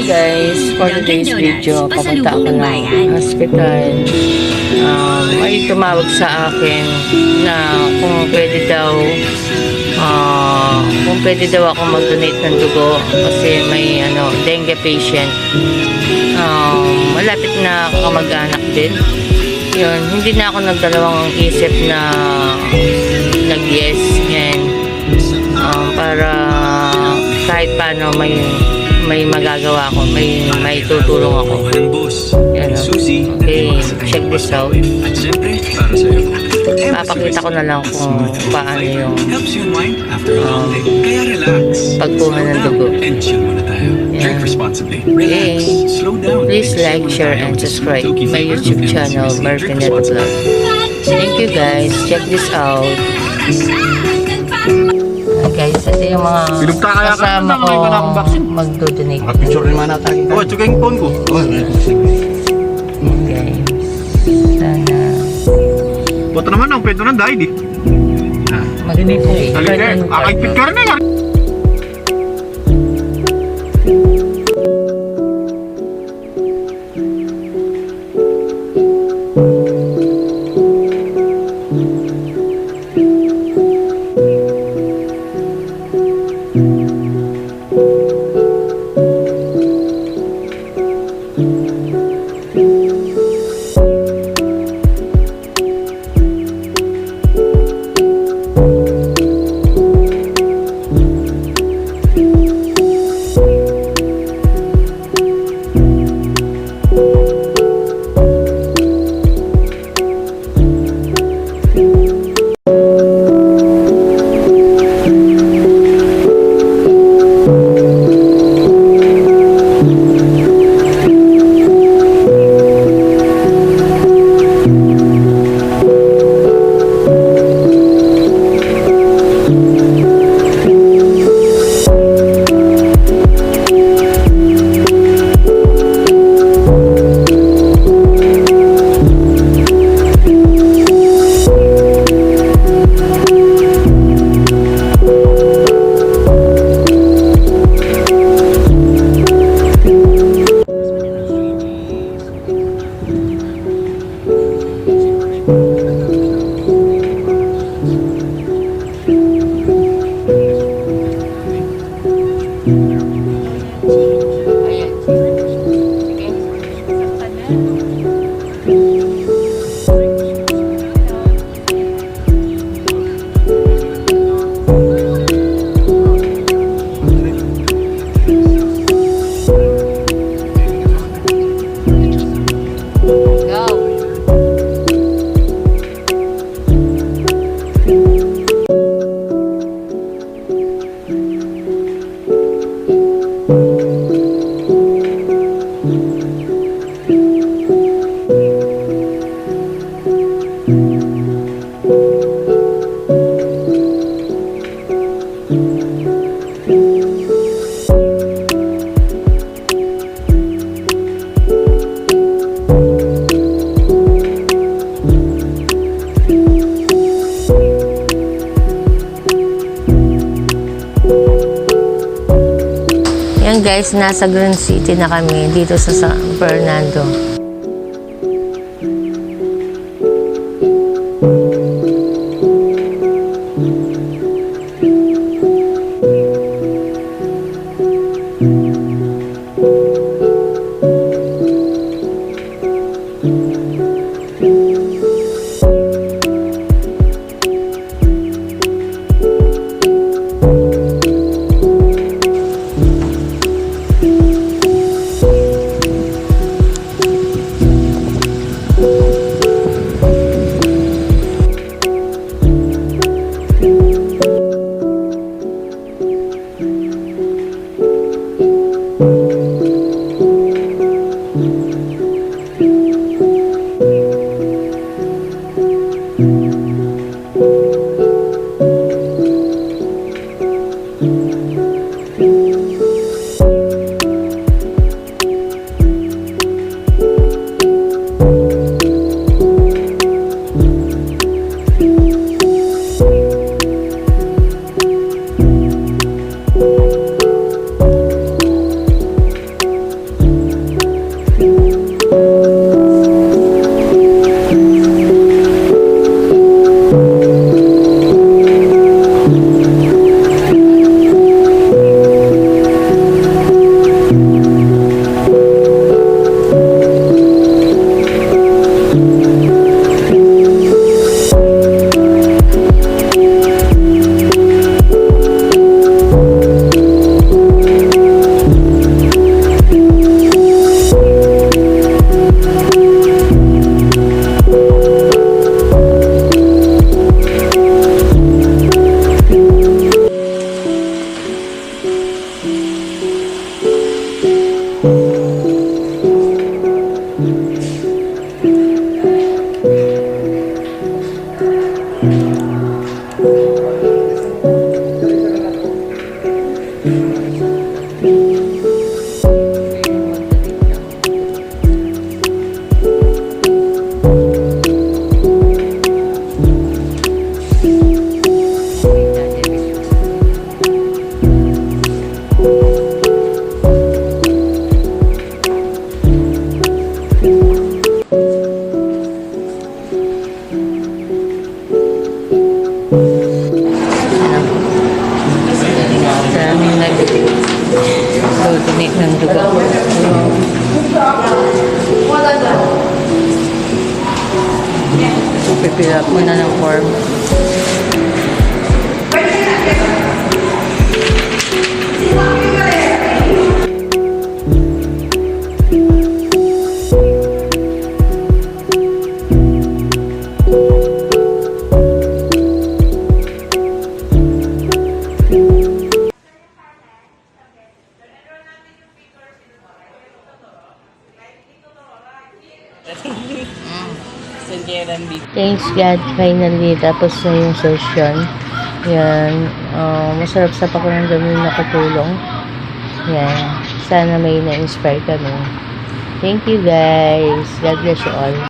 Hello guys, for today's video, papunta ako ng hospital. May tumawag sa akin na kung pwede daw ako mag-donate ng dugo kasi may dengue patient. Malapit na kamag-anak din. Yun, hindi na ako nagdalawang isip na nag-yes and para kahit paano may magagawa ako, may tutulong ako. Yan, okay, check this out. Papakita ko na lang kung paano yung pagkuha ng dugo. Yan. Okay. Please like, share, and subscribe my YouTube channel, Murphynet Vlog. Thank you guys. Check this out. Guys, ito yung mga kasama ko mag-donate. Picture rin mga natin. Oh, tsaka yung phone ko. Guys, sana Boto naman ang pwede nang dahil eh. mag-donate. Akagpit ka rin eh. Yan guys, nasa Green City na kami dito sa San Fernando. Mag-donate ng dugo. Pipila up muna ng form. Thanks God, finally, tapos na yung session. Yan, masarap sa pakiramdam yung nakatulong. Yan, sana may na-inspire kami. Thank you guys. God bless you all.